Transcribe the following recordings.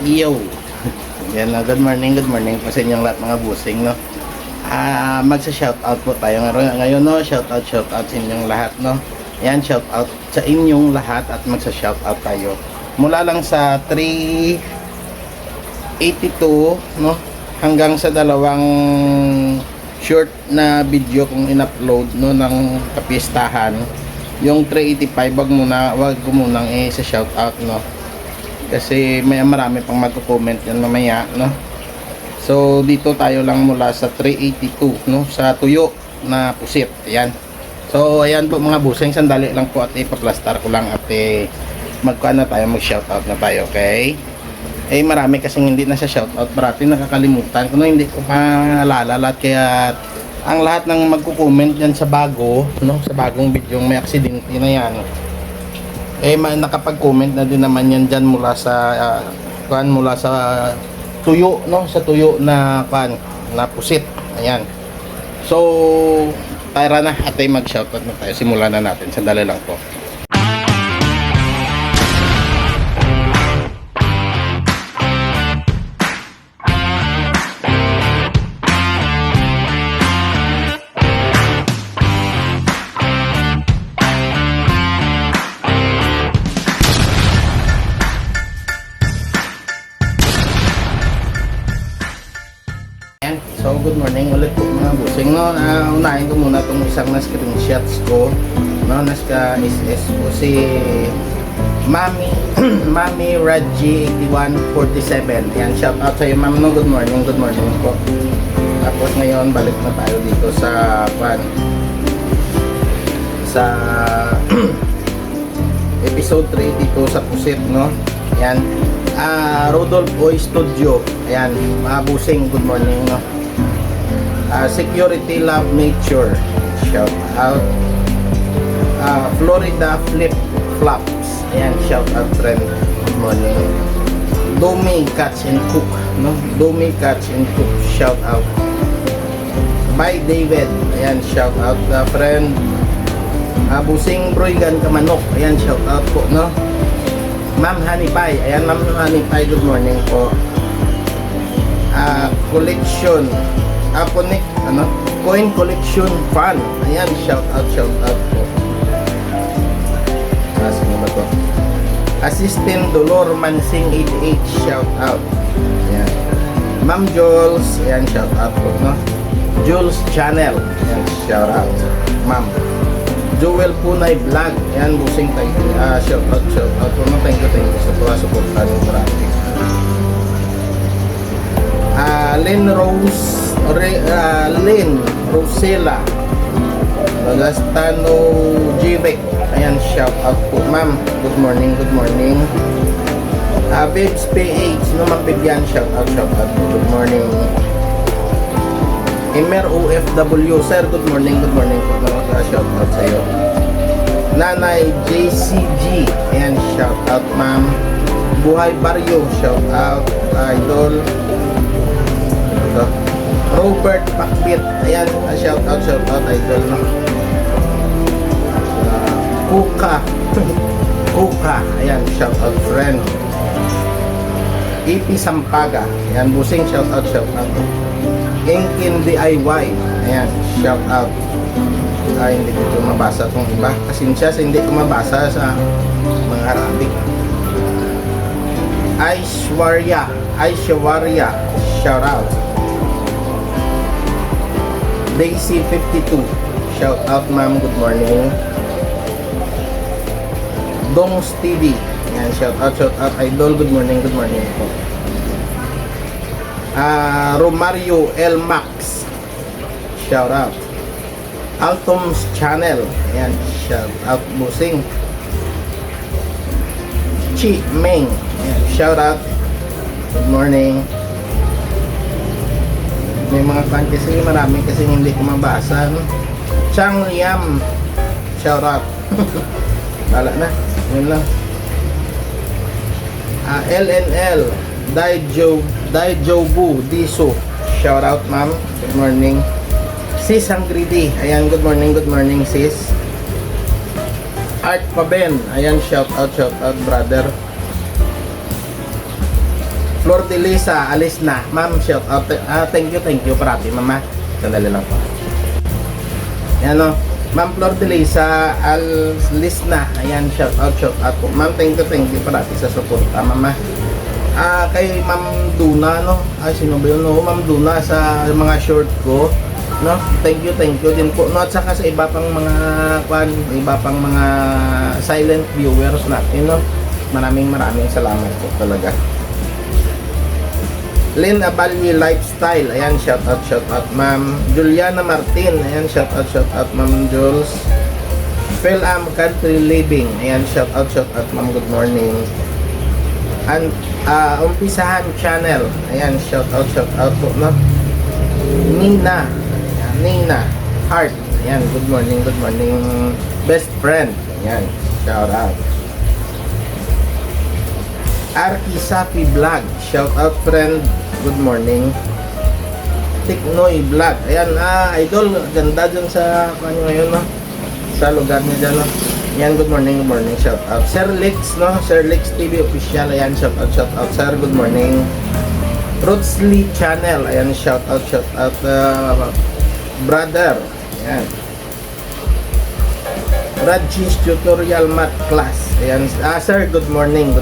Yo! Yan na, good morning po sa inyong lahat mga busing, no? Magsa-shoutout po tayo ngayon, no? Shoutout sa inyong lahat, no? Yan, shoutout sa inyong lahat at magsa-shoutout tayo. Mula lang sa 382, no? Hanggang sa dalawang short na video kung in-upload, no? Ng kapistahan. Yung 385, wag ko munang i-shoutout, no? Kasi marami pang magko-comment yan mamaya, no? So dito tayo lang mula sa 382, no? Sa tuyo na pusit. Ayan. So ayan po mga busing, sandali lang po at ipaplastar ko lang at magkuhan na tayo, mag-shoutout na tayo, okay? Marami kasing hindi na sa shoutout, parati nakakalimutan ko, no? Hindi ko maalala lahat, kaya ang lahat ng magko-comment yan sa bago, no? Sa bagong video may aksidente na yan, nakapag-comment na din naman yan dyan mula sa mula sa tuyo, no? Sa tuyo na na pusit. Ayan. So tara na at mag-shoutout na tayo. Simulan na natin. Sandali lang po. So good morning ulit po mga busing, no? Unahin ko muna itong isang na screenshots ko, no? Nasa SS ko si Mami Raji 8147. Yan, shout out sa iyo ma'am, no? Good morning po. Tapos ngayon balik na tayo dito sa episode 3 dito sa pusit, no? Yan, Rodolph Boy Studio. Ayan, mga busing, good morning, no? Security Love Nature, shout out. Florida Flip Flops, ayan, shout out friend, good morning. Domi Catch and Cook, no? Domi Catch and Cook, shout out. By David, ayan, shout out friend. Busing Broigan Kamanok, ayan, shout out po, no? Ma'am Hanipay, ayan, Ma'am Hanipay, good morning po. Collection, Coin Collection Fan, ayan, shout out po. Sino ba to? Assistant Dolor Mansing 88, shout out. Ayan. Ma'am Jules, ayan, shout out po, no? Jules Channel, ayan, shout out. Ma'am Joel Punay Vlog, ayan, busing tayo, shout out po, no? Thank you sa tuwa suportan ng marami. Lynn Rosella Lagastano Jivek, ayan, shout out po ma'am, good morning. Babes PH, no ma'am Bibian, shout out po, good morning. Emer OFW, sir, good morning po, no? Shout out sa iyo. Nanay JCG, ayan, shout out ma'am. Buhay Barrio, shout out idol. Robert Pakbit, ayan, shout out idol, no? Kuka, ayan, shout out friend. EP Sampaga, ayan, busing, shout out. Inkin DIY, ayan, shout out. Hindi ko mabasa itong iba, kasi hindi ko mabasa sa mga Arabic. Aishwarya, shout out. Daisy 52, shout out ma'am, good morning. Dongs TV, yan, shout out idol, good morning po. Romario L Max, shout out. Altom's Channel, yan, shout out busing. Chi Meng, yan, shout out, good morning. May mga fan kasi, marami kasi hindi ko mabasa, no? Chang Liam, shout out. Wala na, yun lang. LNL Daijobu Diso, shout out ma'am, good morning. Sis Hangridi, ayan, good morning sis. Art Paben, ayan, shout out brother. Flor de Lisa, alis na. Ma'am, shout out. Thank you parati, mama. Sandali lang po. Yan o. Ma'am Flor de Lisa, alis na. Ayan, shout out po. Ma'am, thank you parati sa support. Mama. Kay Ma'am Duna, no? Sino ba yun? No? Ma'am Duna sa mga short ko. No? Thank you din po. No? At saka sa iba pang mga silent viewers natin, no? Maraming salamat po talaga. Lynn Abalyi Lifestyle, ayan, shout out Ma'am Juliana Martin, ayan, shout out Ma'am Jules. Phil Am Country Living, ayan, shout out Ma'am, good morning. And Umpisahan Channel, ayan, shout out po, no? Nina Heart, ayan, good morning best friend, ayan, shout out. Arki Sapi Vlog, shout out friend, good morning. Tiknoy Vlog, ayan, idol, ganda dyan sa ano ngayon, no? Sa lugar niya dyan, no? Ayan, good morning, shout out. Sir Lex, no? Sir Lex TV official, ayan, shout out, sir, good morning. Rootsly Channel, ayan, shout out, brother, ayan. Rajis Tutorial Math Class, ayan, sir, good morning.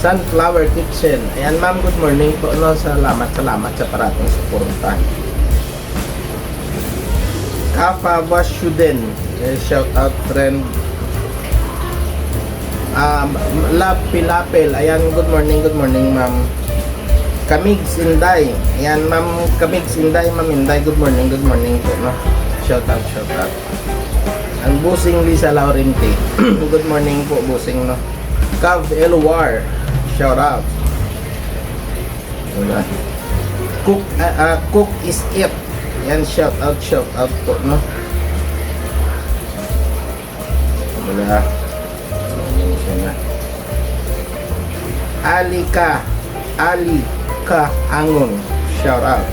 Sunflower Kitchen, ayan, ma'am, good morning po, no? Salamat sa parating suporta. Kafa Washuden, shout out friend. Love Pilapel, ayan, good morning ma'am. Kamigs Inday, ayan, ma'am, Kamigs Inday, ma'am Inday, good morning po, no? Shout out. Ang Busing Lisa Laurenti, good morning po, Busing, no? Cav Elwar, shout out. Diba? Cook is it. Yan, shout out po, no? Diba? Ali ka Angon, shout out.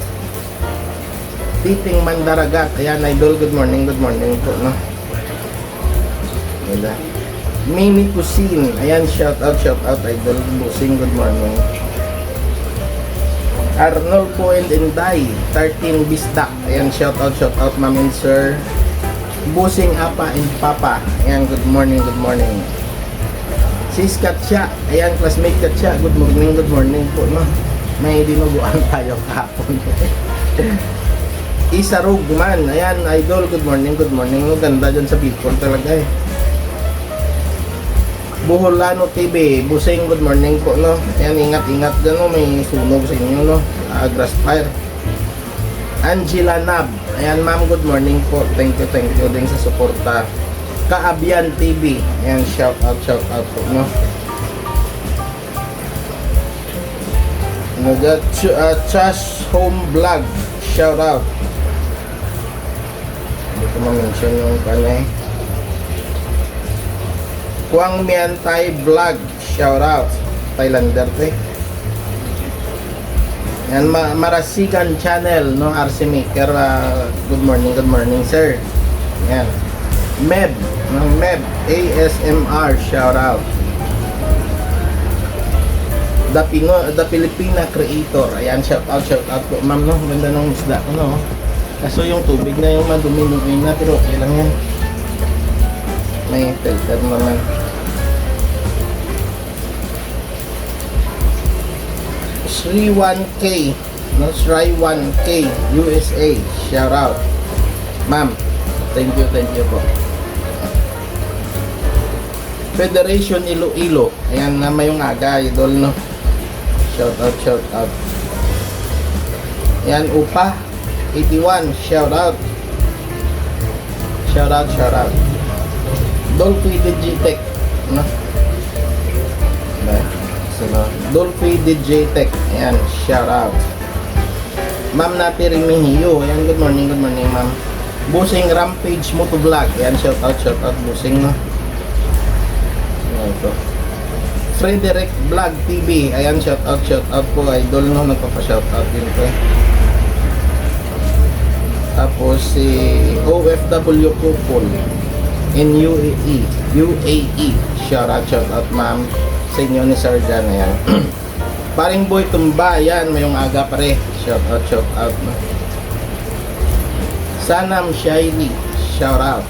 Titing Mandaragat, ayan, idol, good morning po, no? Diba? Mini Cuisine, ayan, shout out idol, Busing, good morning. Arnold Cohen and Dai 13 Bisdak, ayan, shout out ma'am and sir. Busing Apa and Papa, ayan, good morning. Sis Katya, ayan, classmate Katya, good morning po, no? May dinuguan tayo kahapon. Isa Rugman, ayan, idol, good morning, no? Ganda dyan sa Bicol talaga, eh. Buholano TV, Busing, good morning po, no? Ayan, ingat dyan, no? May sunog sa inyo, no? Grass fire. Angela Nab, ayan, ma'am, good morning po. Thank you din sa suporta. Kaabian TV, ayan, shout out po, no? Chash Home Vlog, shout out. Hindi ko ma-mention yung kanay. Kwang Mian Thai Vlog, shout out. Thailander, yan, Marasigan Channel, no? RC Maker, good morning sir. Yan. Meb ASMR, shout out. The Filipina Creator, ayan, shout out po, ma'am, no? Ganda ng isda ko, no? Kaso yung tubig na yung madumi na, pero okay lang yan. May filter naman. Sri 1K, no? Sri 1K USA, shout out, ma'am, thank you po. Federation Iloilo, ayan, na mayong aga, idol, no? Shout out. Ayan, Upa 81, shout out. Dolphy Digitech, no? Dolphy Digitech, ayan, shout out. Ma'am Nati Rimihiyo, ayan, good morning, ma'am. Busing Rampage Motovlog, ayan, shout out, Busing, no? Ayan ito. Frederick Vlog TV, ayan, shout out po, idol, no? Nagpapa-shout out din po, eh. Tapos si OFW Couple in UAE, shout out ma'am. sa inyo ni Sir Jan. Ayan. Paring Boy Tumba, ayan, mayong aga pare. Shout out. No? Sanam Shaili, shout out.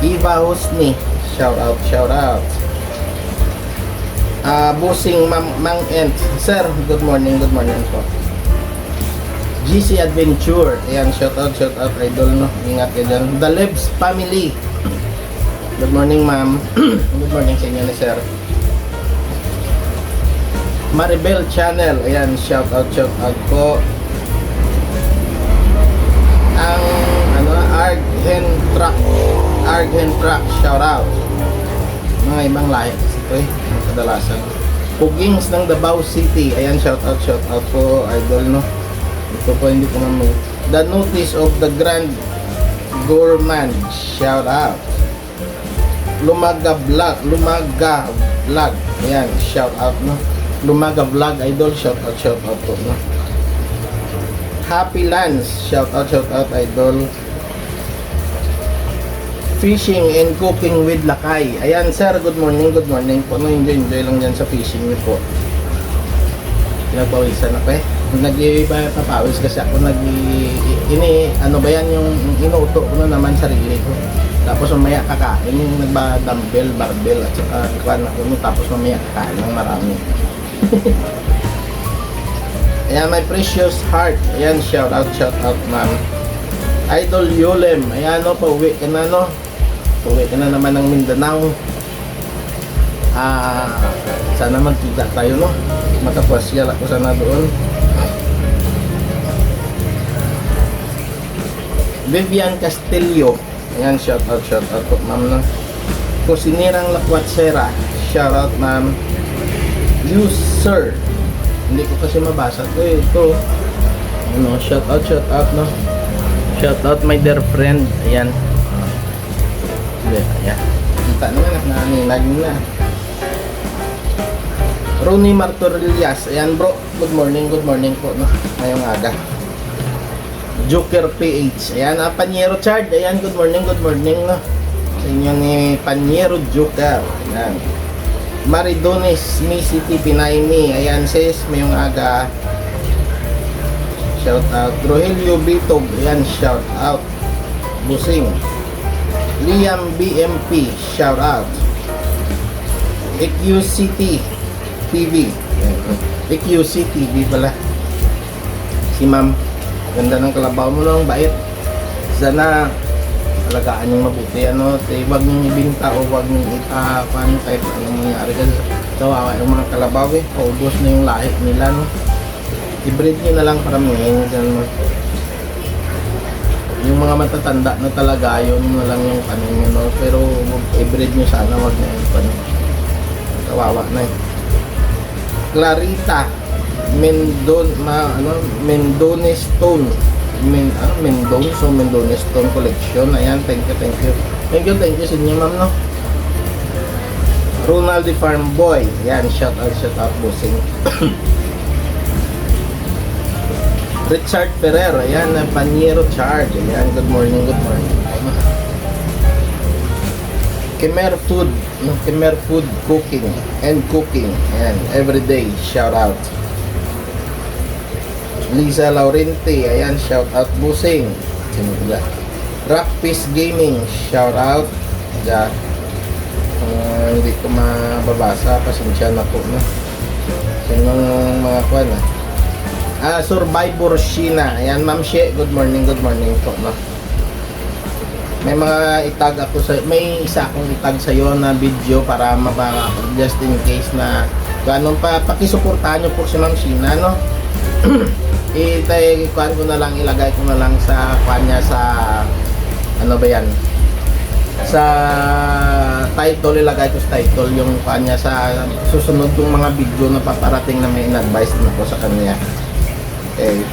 Iba Husni, shout out. Busing Mang Ent, Sir, good morning po. GC Adventure, ayan, shout out idol, no? Ingat ka dyan. The Lebs Family, good morning ma'am. Good morning sa inyo ni Sir. Maribel Channel, ayan, shout out po. Ang Arghen Truck, shout out. Mga ibang lahi kasi ito ang kadalasan. Pugings ng Davao City, ayan, shout out po idol, no? Ito po hindi ko naman. The Notice of the Grand Gourmand, shout out. Lumaga Vlog, ayan, shout out, no? Lumaga Vlog idol, shout out po, no? Happy Lands, shout out idol. Fishing and Cooking with Lakay, ayan sir, good morning po, no? Enjoy lang dyan sa fishing niyo po. Pinagpawisan ako nagpapawis kasi ako ano ba yan, yung inuuto ko na naman sarili ko. Tapos mamaya kakain, yung nagba-dumbbell, barbell at saka kuwan ako, tapos mamaya kakain ng marami. Ayan, my precious heart, ayan, shout out ma'am. Idol Yolem, ayan, no, pauwi ka na, no? Pauwi ka na naman ng Mindanao. Sana magkita tayo, no? Makapasyal ako sana doon. Vivian Castillo, ayan, shout out po ma'am, no? Kusinirang Lakwatsera, shout out ma'am. You sir, hindi ko kasi mabasa ito ano, shout out no? Shout out my dear friend, ayan. Ayan, kita naman na Ronnie Martorillas, ayan bro, good morning po, no? Ngayong aga. Joker PH, ayan, Panyero Chard, ayan, good morning, no? Sa inyo ni Panyero Joker, ayan. Maridones, Missy Pinaimi, ayan sis, mayong aga. Shout out. Rogelio Bitog, ayan, shout out. Busing. Liam BMP, shout out. EQCT TV, EQCT TV pala. Si ma'am, ganda ng kalabaw mo lang, bait. Sana alagaan yung mabuti, ano, wag nyung ibinta o wag nyung paano kahit anong mangyari kasi kawawa yung mga kalabaw paubos na yung lahi nila, no? I-breed nyo na lang para ngayon yung mga matatanda na talaga, yun na lang yung kanin nyo, no? Pero i-breed nyo sana, wag na yung paano, kawawa na Clarita Mendone Stone, Mendone Stone Collection, ayan, thank you sa inyo ma'am, no? Ronald Farm Boy, ayan, shout out busing. Richard Ferrer, ayan, Panyero Charge, ayan, good morning. Kemer Food Cooking, ayan, everyday, shout out. Lisa Laurenti, ayan, shout out busing. Sino ba? Rock Peace Gaming, shout out. Ja. Hindi ko mababasa, pasensya na po, no? Sinong mga kwan, Survivor Sheena, ayan, Ma'am She, good morning po, no? May mga itag ako may isa akong itag sa iyo na video para just in case na ganun pa, pakisuportahan niyo po si Ma'am Sheena, no? Ilagay ko na lang sa kanya sa ano ba yan, sa title, ilagay ko sa title yung kanya sa susunod kong mga video na paparating na may in-advise na ko sa kanya. Okay.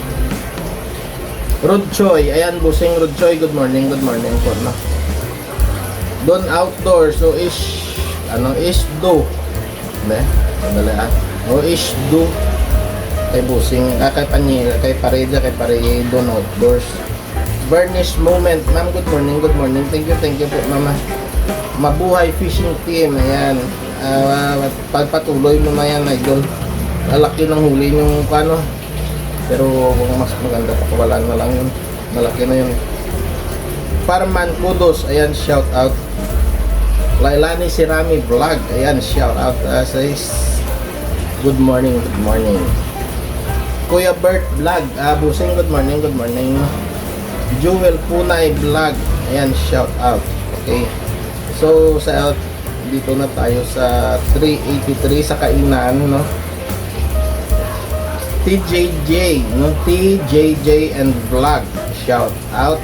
Rod Choi, ayan, busing Rod Choi, good morning po, no? Don Outdoor, so is do madali is do kay busing, kay Panira, kay Pareda, kay Don Outdoors. Burnish Moment, ma'am, good morning, thank you po mama. Mabuhay Fishing Team, ayan. Pagpatuloy mo na yan, idol. Malaki ng huli yung paano. Pero kung mas maganda, pakawalan na lang yun. Malaki na yun. Farman Kudos, ayan, shout out. Lailani Sirami Vlog, ayan, shout out. Says, good morning, good morning. Kuya Bert Vlog, Busing, good morning, good morning. Jewel Punay Vlog, ayan, shout out. Okay. So, dito na tayo sa 383 sa kainan, no? TJJ, no? TJJ and Vlog, shout out.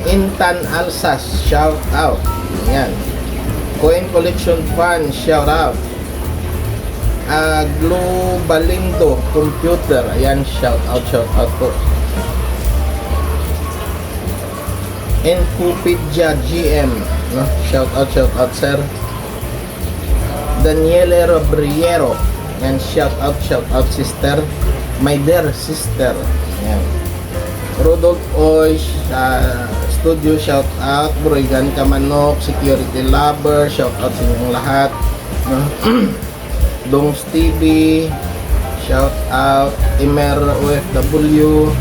Intan Alsas, shout out. Ayan. Coin Collection Fund, shout out. Globalindo Computer, ayan, shout out po. Encupedia GM, no? Shout out sir. Daniele Robriero, and shout out sister, my dear sister. Ayan. Rodolph Oy Studio, shout out. Burigan Kamanok Security Lover, shout out sa inyong lahat, no? Dongs TV, shout out. Imer OFW,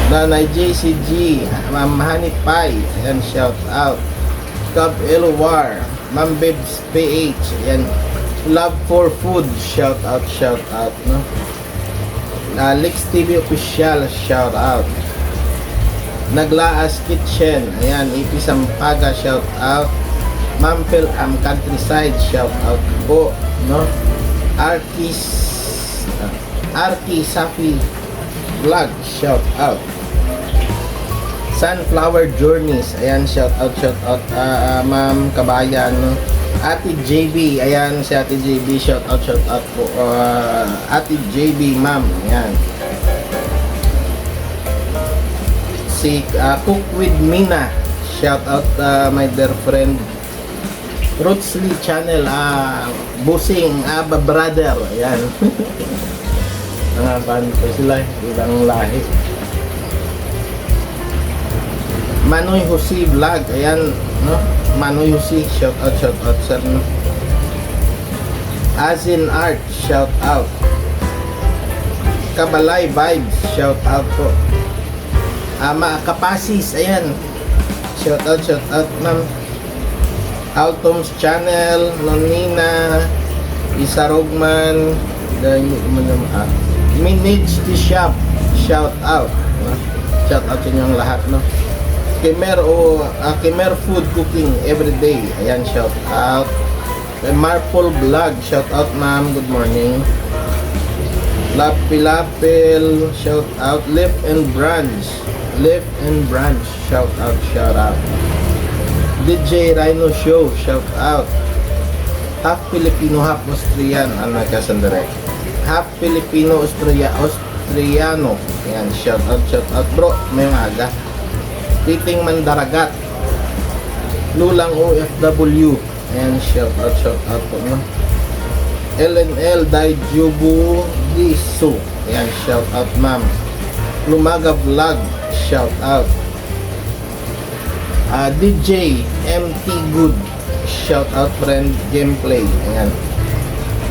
Nanay JCG, Ma'am Honey Pie, ayan, shout out. Cub Elwar, Ma'am Bibs PH, ayan. Love for Food, shout out, no? Lex TV Official, shout out. Naglaas Kitchen, ayan, EP Sampaga, shout out. Ma'am Phil Countryside, shout out po, no? Arki Safi Vlog, shout out. Sunflower Journeys, ayan, shout out, Ma'am Kabayan, no? Ate JB, ayan, si Ate JB, shout out po. Ate JB, ma'am, ayan. Si Cook with Mina, shout out, my dear friend. Roots Lee Channel, Busing, brother, ayan. Paano po sila, ibang lahi. Manoy Jose Vlog, ayan, no? Manoy Jose, shout out sir, no? Azin Art, shout out. Kabalay Vibes, shout out po. Kapasis, ayan, shout out ma'am. Altom's Channel, Nonina, Isarogman, Manage the Shop, shout out, no? Shout out sa inyong lahat, no? Kemer Food Cooking Everyday, ayan, shout out. Marple Vlog, shout out ma'am, good morning. Lapil, shout out. Lift and Branch, shout out. DJ Rhino Show, shout out. Half Filipino, half Austrian, nagkasandare. Half Filipino, Austriano, ayan, shout out bro, may aga. Titing Mandaragat, Lulang OFW, ayan, shout out po, no? LNL Daijubu Disu, ayan, shout out ma'am. Lumaga Vlog, shout out. DJ MT Good, shout out friend gameplay, ayan.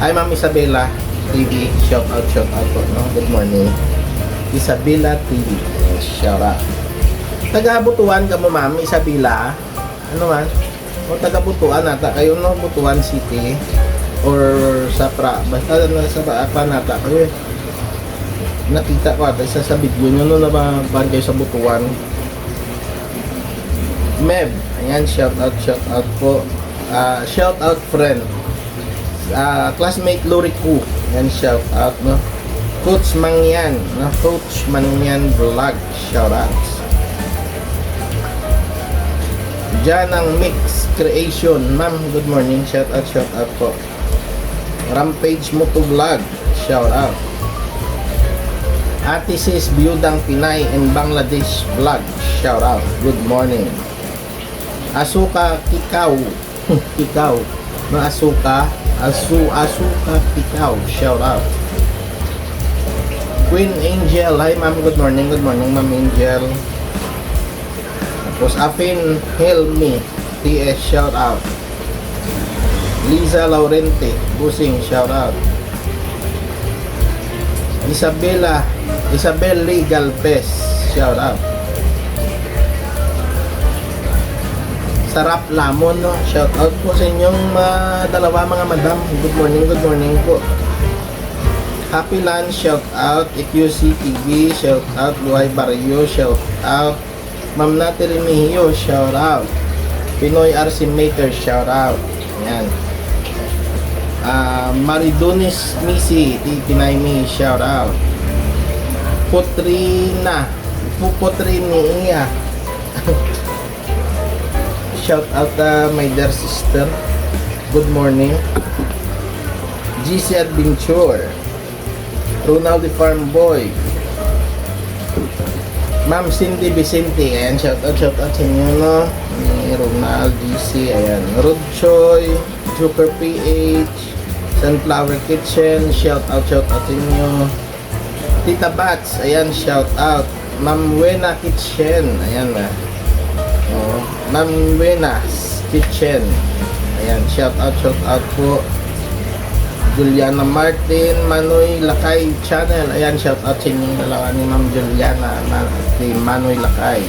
Ay ma'am Isabella TV, shout out po, no? Good morning Isabella TV, ayan, shout out. Taga-Butuan ka mo ma'am Isabella, ano man, o taga-Butuan nata kayo, no? Butuan City or Sapra, basta sa Baapan nata kayo. Nakita ko ata sa video nyo, no, na ba kayo sa Butuan. Meb, ayan, shout out po. Shout out friend, classmate Lorico, ayan, shout out, no? Coach Mangyan, no? Coach Mangyan Vlog, shout out. Janang Mix Creation, ma'am, good morning, shout out po. Rampage Moto Vlog, shout out. Ate Sis Biyudang Pinay in Bangladesh Vlog, shout out, good morning. Asuka Kikaw, Kikaw, no? Asuka Kikaw, shout out. Queen Angel, hi ma'am, good morning ma'am Angel. Boss Afin Helmi TS, shout out. Liza Laurente Busing, shout out. Isabel Legal Pes, shout out. Sarap Lamon, no? Shout out po sa inyong dalawa mga madam. Good morning po. Happy Lunch, shout out. EQC TV, shout out. Luay Barrio, shout out. Ma'am Natalie Mejio, shout out. Pinoy RC Maker, shout out. Ayan. Maridonis Misi, Pinay, shout out. Putrini Iya. Shout out my dear sister. Good morning. GC Adventure. Ronaldo Farm Boy. Ma'am Cindy Vicente. Ayan, shout out sa inyo, no? Ni Ronald GC. Ayan. Rod Choi. Joker PH. Sunflower Kitchen. Shout out sa inyo. Tita Bats. Ayan, shout out. Ma'am Wena Kitchen. Ayan na. Oh, Ma'am Wenas Kitchen. Ayan, shout out po. Juliana Martin, Manoy Lakay Channel. Ayan, shout out sa inyong dalawa ni Ma'am Juliana ni Manoy Lakay.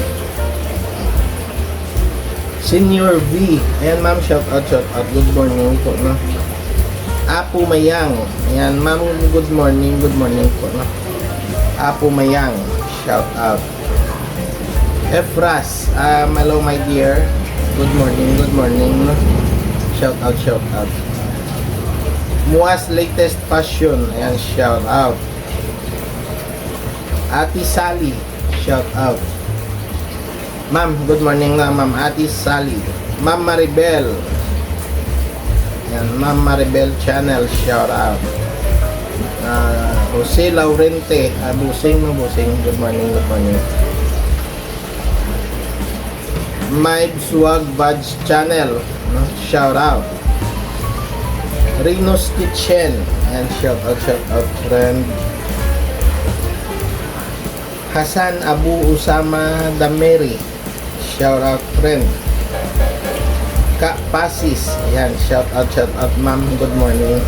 Senior V. Ayan, Ma'am, shout out. Good morning po, no? Apo Mayang. Ayan, Ma'am, good morning po, no? Apo Mayang, shout out. Efras, hello my dear. Good morning. Shout out. Muas Latest Fashion, ayan, shout out. Ate Sally, shout out. Ma'am, good morning na, Ma'am Ate Sally. Ma'am Maribel. Ayan, Ma'am Maribel Channel, shout out. Jose Laurente, busing. Good morning. My Swag Badge Channel, no? Shout out. Rino's Kitchen, and shout out friend. Hasan Abu Usama Dameri, shout out friend. Kak Pasis, ayan, shout out ma'am, good morning.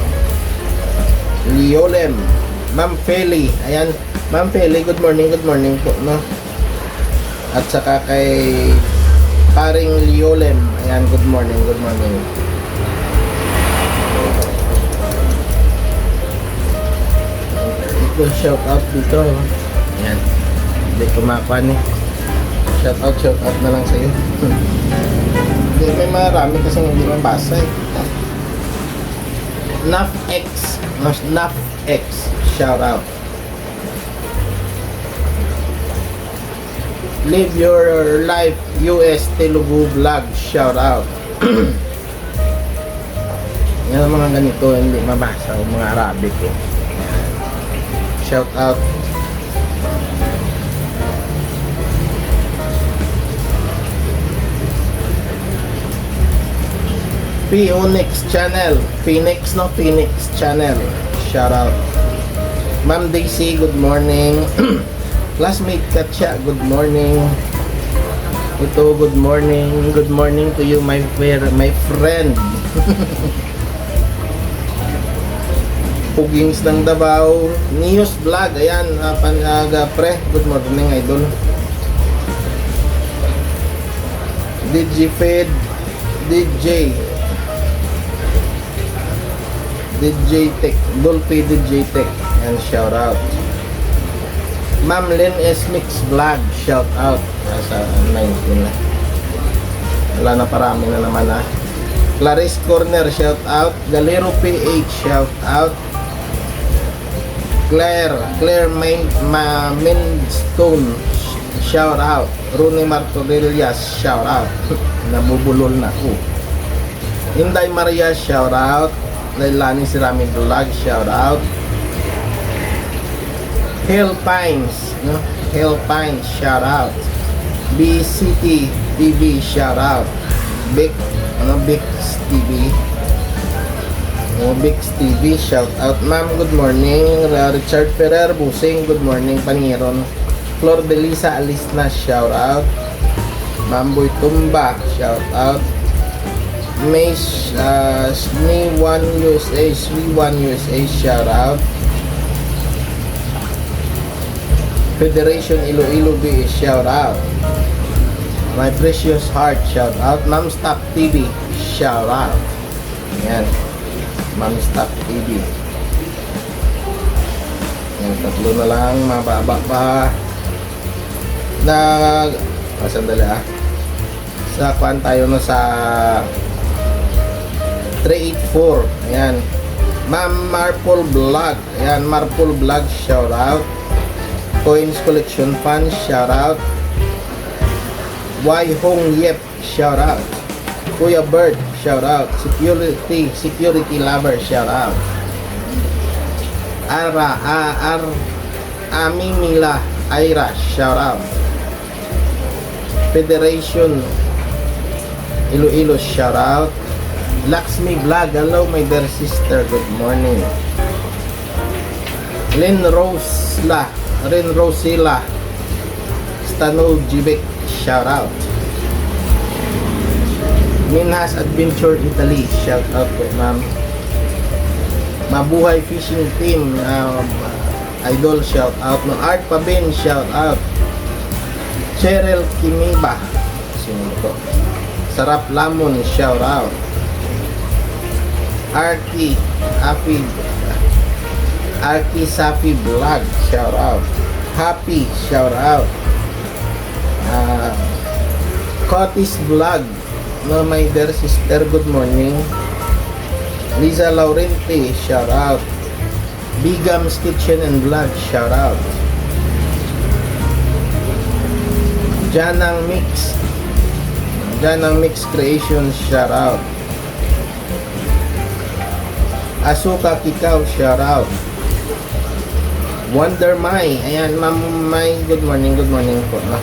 Liolem, Ma'am Feli, ayan, Ma'am Feli, good morning po, no? At saka kay Paring Liolem. Ayan, good morning. Ito, shout out dito. Ayan. Hindi kumakuha ni. Shout out na lang sa'yo. Hindi, may marami kasi hindi mabasa eh. NAFX, shout out. Live Your Life US Telugu Vlog, shout out. Yan ang mga ganito hindi mabasa o mga Arabic eh. Shout out. Phoenix Channel, Phoenix Channel, shout out. Ma'am Daisy, good morning. Classmate Katya, good morning. Ito, good morning. Good morning to you, my friend. Pugings ng Davao. News Vlog, ayan, panaga pre. Good morning, idol. DigiFed, DJ Tech, Dolphy DJ Tech, and shout out. Ma'am Lynn S. Mix Vlog, shout out. Nasa 19 na. Wala na, parami na naman na. Clarice Corner, shout out. Galero PH, shout out. Claire Mainstone, shout out. Rooney Martorellas, shout out. Nabubulol na ako. Inday Maria, shout out. Lailani Sirami Vlog, shout out. Hill Pines, no? Hill Pines, shout out. BCT TV, shout out. Bix TV. Bix TV, shout out. Ma'am, good morning. Richard Ferrer, Busing, good morning. Paniron. Flor de Lisa Alisna, shout out. Mamboy Tumba, shout out. Mace, SNE1 USA, SNE1 USA, shout out. Federation Iloilo B, shout out. My Precious Heart, shout out. Ma'am Stop TV, shout out. Yan. Ma'am Stop TV. Yan, tatlo na lang, mababa pa. Sandali sa kuan tayo no sa 384. Ayan. Ma'am Marple Vlog. Ayan, Marple Vlog, shout out. Coins Collection Fund, shout out. Y Hong Yep, shout out. Kuya Bird, shout out. Security Lover, shout out. Amimila Ira, shout out. Federation Iloilo, shout out. Laxmi Vlog, hello my dear sister, good morning. Ren Rosila Stanojibek, shout out. Minhas Adventure Italy, shout out po ma'am. Mabuhay Fishing Team, idol, shout out. No, Art Pabin, shout out. Cheryl Kimiba, sino to? Sarap Lamon, shout out. Arki Safi Vlog, shout out. Happy, shout out. Cotis Vlog, no, my dear sister, good morning. Liza Laurente, shout out. Bigam's Kitchen and Vlog, shout out. Janang Mix Creations, shout out. Asuka Kikaw, shout out. Wonder Mai, ayan, Ma'am Mai, good morning po na.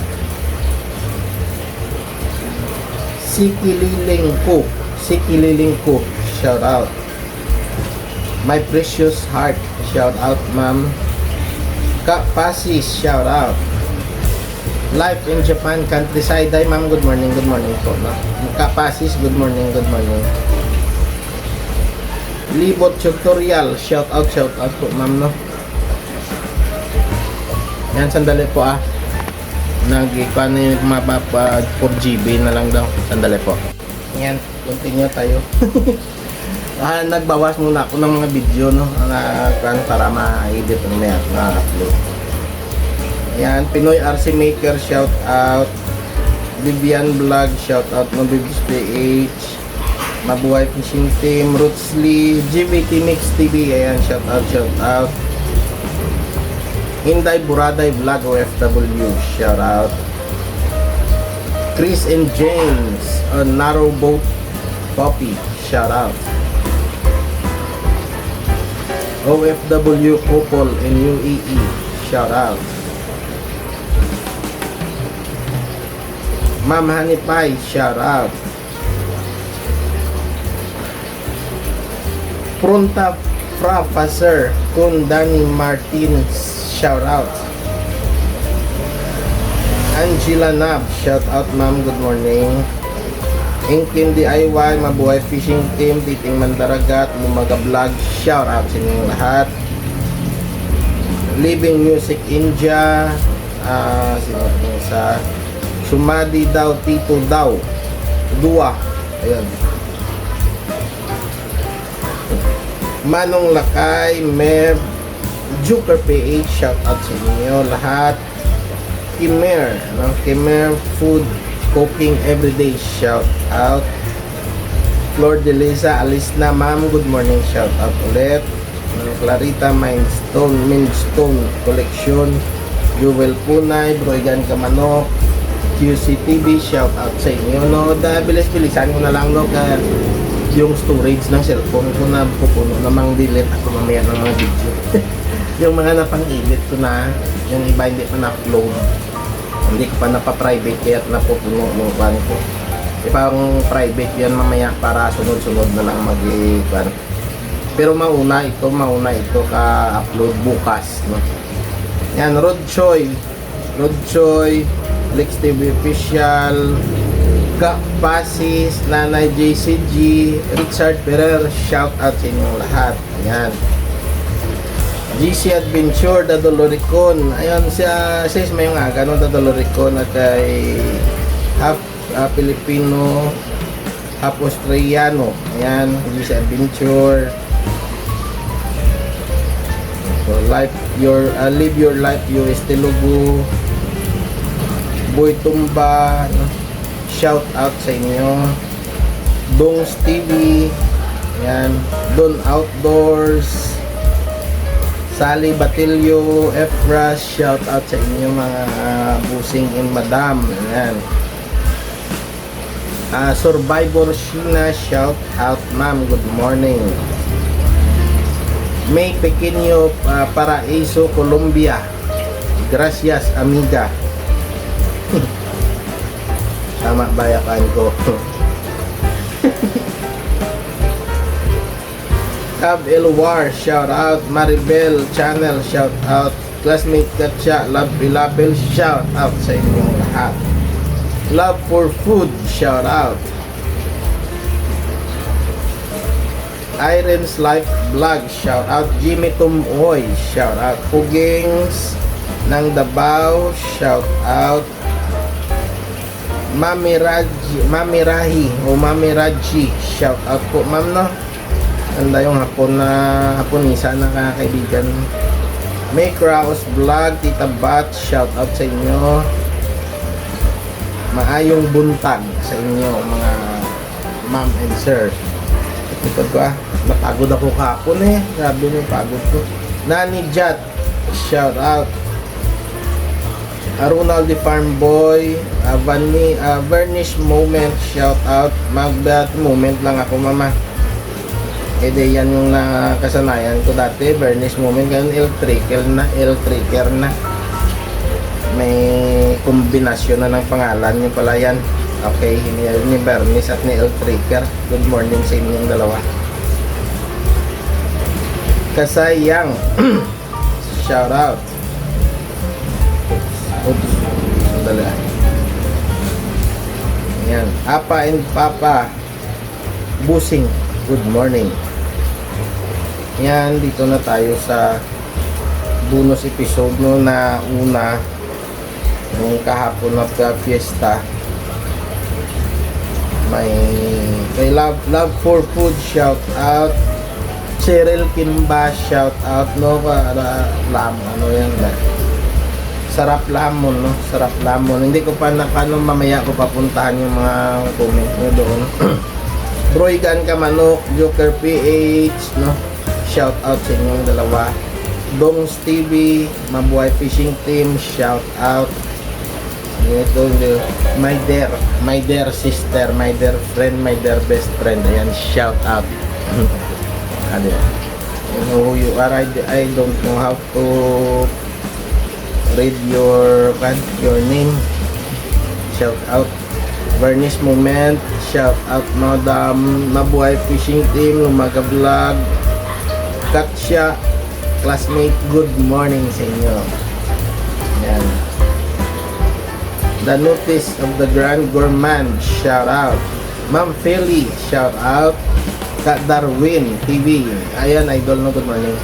Sikililing ko, shout out. My Precious Heart, shout out ma'am. Ka Pasis, shout out. Life in Japan Countryside, ay ma'am, good morning po na. Ka Pasis, good morning. Libot Tutorial, shout out po ma'am, no. Yan, sandali po nag-ikuan na yung mapapa 4GB na lang daw. Sandali po. Yan, continue tayo. Nagbawas muna ako ng mga video, no, para ma-edit na-upload. Yan, Pinoy RC Maker, shout out. Vivian Vlog, shout out. No, Bibs PH. Mabuhay Fishing Team, Roots Lee, GBT Mix TV, ayan, shout out. Inday Buraday Vlog OFW, shout out. Chris and James on Narrow Boat Poppy, shout out. OFW Couple in UAE, shout out. Ma'am Honey Pie, shout out. Pronta Professor Kundani Martins, shout out. Angela Nab, shout out ma'am, good morning. Inkin DIY, Mabuhay Fishing Team, Titing Mandaragat, Lumaga Vlog, shout out sa inyong lahat. Living Music India, sino sa Sumadi daw, Tito daw, Dua, ayan. Manong Lakay, Mev, Joker PH, shout out sa inyo lahat. Kimer, no? Kimer Food Cooking Everyday, shout out. Flor de Lisa, alis na ma'am, good morning, shout out ulit. Clarita Mindstone Collection, Jewel Punay, Broigan Kamanok, QCTV, shout out sa inyo, no. Bilis-bilisan ko na lang, no, kaya yung storage ng cellphone ko na pupuno, namang delete ako mamaya ng mga video. Yung mga napang-edit ko na, yung iba hindi pa na-upload, hindi ko pa napa-private kaya napupuno ng ban ko. Ipang private yan mamaya para sunod-sunod na lang mag-ipan. Pero mauna ito ka-upload bukas, no. Yan, Rod Choi Lex TV Official, Ka Pasis, Nanay JCG, Richard Ferrer, shout out sa inyong lahat. Ayan. GC Adventure, Dadoloricon. Ayun, siya may mga ganun, Dadoloricon at kay half Filipino, half Australiano. Ayan, GC Adventure. So, live your life, US Telugu. Boy Tumba, shout out sa inyo. Dongs TV, yan. Don Outdoors, Sally Batilio, Efras, shout out sa inyo mga busing and madam. Yan. Survivor Sheena, shout out ma'am, good morning. May Pequeño, Paraiso, Colombia, gracias amiga. Tama bayakan ko. Tab Elwar, shout out. Maribel Channel, shout out. Classmate Katya, Love Bilabel, shout out sa inyong lahat. Love for Food, shout out. Iron's Life Vlog, shout out. Jimmy Tumoy, shout out. Pugings ng Davao, shout out. Mami Rahi o Mami Raji, shout out po ma'am, no? Ganda yung haponisa na kaibigan. May Kraus Vlog, Tita Bat, shout out sa inyo. Maayong buntag sa inyo mga ma'am and sir. Ito ko napagod ako kahapon eh. Grabe mo pagod ko. Nani Jat, shout out. Ronald the Farm Boy, Varnish Moment, shout out. Magbat moment lang ako mama. Yan yung nakasanayan ko dati. Varnish Moment, ganun L-Tricker na. May kombinasyon na ng pangalan yung pala yan. Okay, ni Varnish at ni L-Tricker. Good morning sa inyong dalawa. Kasayang, shout out. Oops, sandali. Ayan. Apa and Papa Busing, good morning. Ayan, dito na tayo sa bonus episode no na una nung kahapon na fiesta. May love for food, shout out. Cheryl Kimba, shout out, no? Para ano yan na. Sarap lamon, no? Sarap lamon. Hindi ko pa mamaya ko papuntahan yung mga comment nyo doon. Broygan Kamanok, Joker PH, no? Shout out sa inyong dalawa. Dongs TV, Mabuhay Fishing Team, shout out. Ito, my dear sister, my dear friend, my dear best friend. Ayan, shout out. Ano? You know who you are. I don't know how to read your name. Shout out. Varnish Moment, shout out. Madam Mabuhay Fishing Team, Lumaga Vlog, Katya, classmate, good morning sa inyo. Yan. The Notice of the Grand Gourmand, shout out. Ma'am Feli, shout out. Kak Darwin TV, ayan, idol, no, good morning.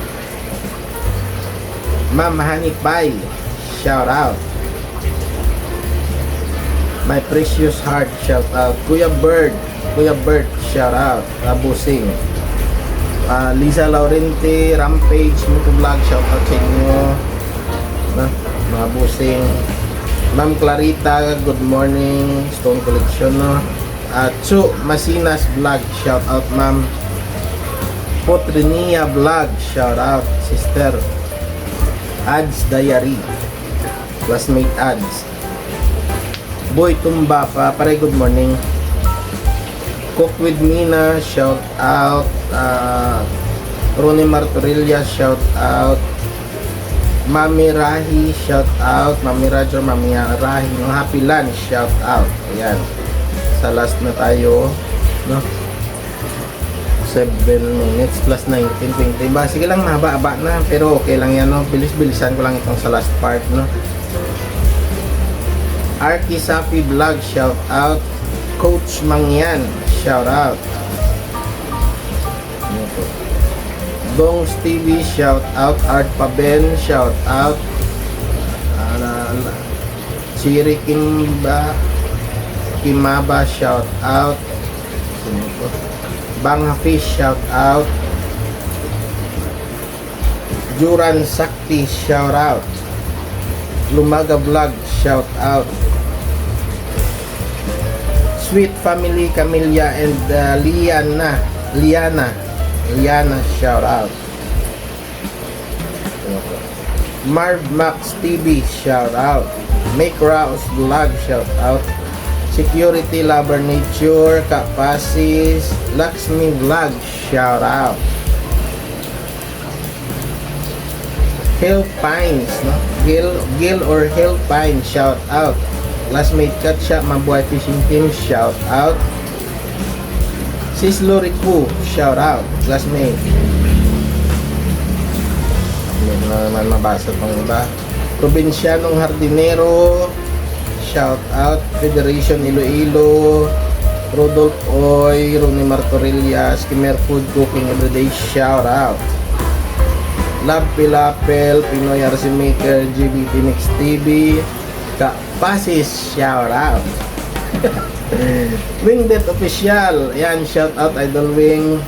Ma'am Honey Pie, shout out. My Precious Heart, shout out. Kuya Bert, shout out. Abusing. Lisa Laurenti, Rampage, Vlog, shout out sa inyo. Mga busing. Ma'am Clarita, good morning. Stone Collection, no? Chu Masinas Vlog, shout out ma'am. Potrinia Vlog, shout out sister. Ads Diary, classmate Ads. Boy Tumba, pare, good morning. Cook with Mina, shout out. Ronnie Martorilla, shout out. Mami Rahi, shout out. Mami Roger, Mami Rahi, Happy Lunch, shout out. Ayan, sa last na tayo, no? 7 minutes plus 19, 20 ba? Sige lang, mahaba-haba na, pero okay lang yan, no? Bilis-bilisan ko lang itong sa last part, no? Arky Sapi Vlog, shout out. Coach Mangyan, shout out. Dongs TV, shout out. Art Paben, shout out. Chiri Kimaba, shout out. Bang Hafiz, shout out. Juran Sakti, shout out. Lumaga Vlog, shout out. Sweet Family Camilla and Liana, shout out. Marv Max TV, shout out. Make Rouse Vlog, shout out. Security Lover Nature, Kapasis, Lakshmi Vlog, shout out. Hill Pines, no? Gil or Hill Pines, shout out. Classmate Katsa, Mabuhay Fishing Team, shout out. Sis Loriku, shout out. Classmate. Hindi na naman mabasa pang iba. Probinsyanong Hardinero, shout out. Federation Iloilo, Rodolph Oy, Ronnie Martorilla, Skimmer Food Cooking Everyday, shout out. Love Pilapel, Pinoy RC Maker, GBT Mix TV, Kapasis, shout out. Wingdet Official, yan, shout out Idol Wing.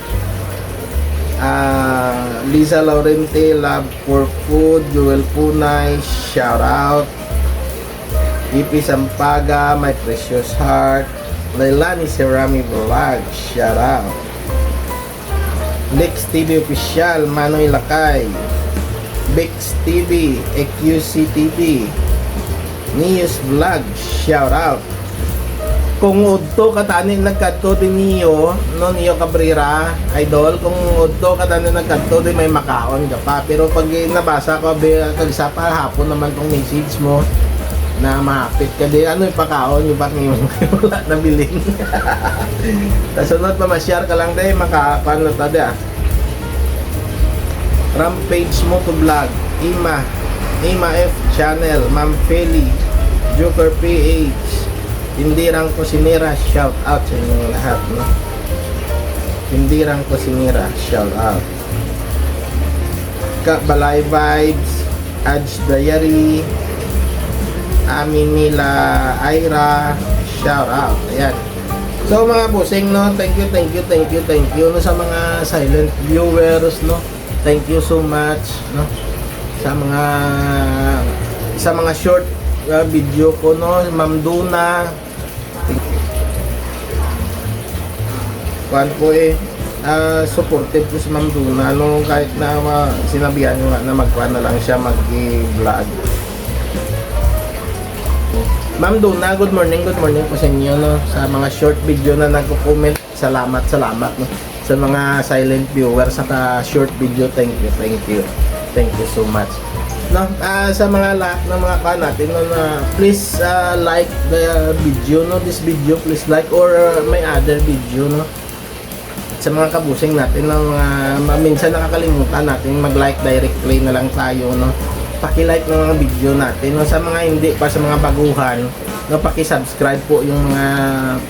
Lisa Laurente, Love for Food, Joel Punay, shout out. EP Sampaga, My Precious Heart, Lailani Serami Vlog, shout out. Lex TV Official, Manoy Lakay, Bex TV, EQC TV, News Vlog, shout out. Kung udto katani nagkadto din niyo, no niyo Cabrera, idol, kung udto katani nagkadto din may makaon ka pa. Pero pag nabasa ko kagsa pa hapon naman tong message mo na mahapit ka di ano yung pakaon yung bakit wala na bilhin. Tasunod pa ma-share ka lang day makapan na tada. Rampage Moto Vlog, Ima F Channel, Ma'am Feli, Joker PH, Tindirang Kusinira, shout out sa inyo lahat, no? Tindirang Kusinira, shout out. Balay Vibes, Adj Diary, Aminila Ira, shout out. Ayan. So mga busing, no, thank you no sa mga silent viewers, no. Thank you so much, no, sa mga short video ko, no, Ma'am Duna. Kuan po supportive ko si Ma'am Duna, no, kahit na sinabihan nyo nga na magkuhan na lang siya mag-vlog. Ma'am Duna, good morning po sa inyo, no, sa mga short video na nagko-comment. Salamat, no, sa mga silent viewers sa short video. Thank you so much, no. Sa mga lahat ng mga kan natin, no, na please like the video, no, this video, please like, or may other video, no. Sa mga kabusing natin, no, minsan nakakalimutan natin mag-like, direct play na lang tayo, no. Paki-like ng mga video natin, no. Sa mga hindi pa, sa mga baguhan, no, paki-subscribe po yung mga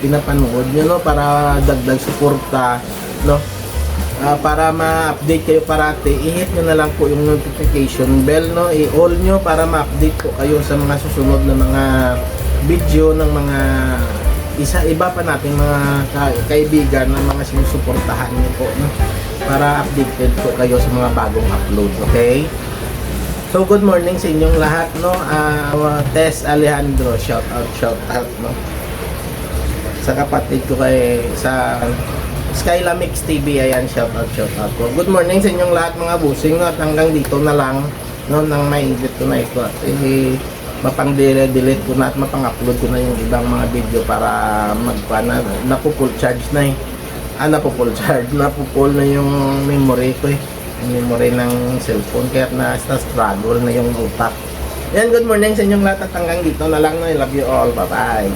pinapanood nyo, no, para dagdag suporta, no. Para ma-update kayo parati, i-hit nyo na lang po yung notification bell, no, i-all nyo para ma-update po kayo sa mga susunod na mga video ng mga iba pa nating mga kaibigan na mga sinusuportahan nyo po, no, para updated po kayo sa mga bagong upload. Okay, so good morning sa inyong lahat, no. Tess Alejandro, shout out, no, sa kapatid ko sa Skylamix TV, ayan, shout out po. Good morning sa inyong lahat mga busing, no, at hanggang dito na lang, no, nang may-edit ko na ito at mapang-delete ko na at mapang-upload ko na yung ibang mga video para magpana, napo-full charge na napo-full na yung memory ko, yung memory ng cellphone, kaya na-struggle na yung utak. Yan, good morning sa inyong lahat at hanggang dito na lang, no. I love you all, bye bye.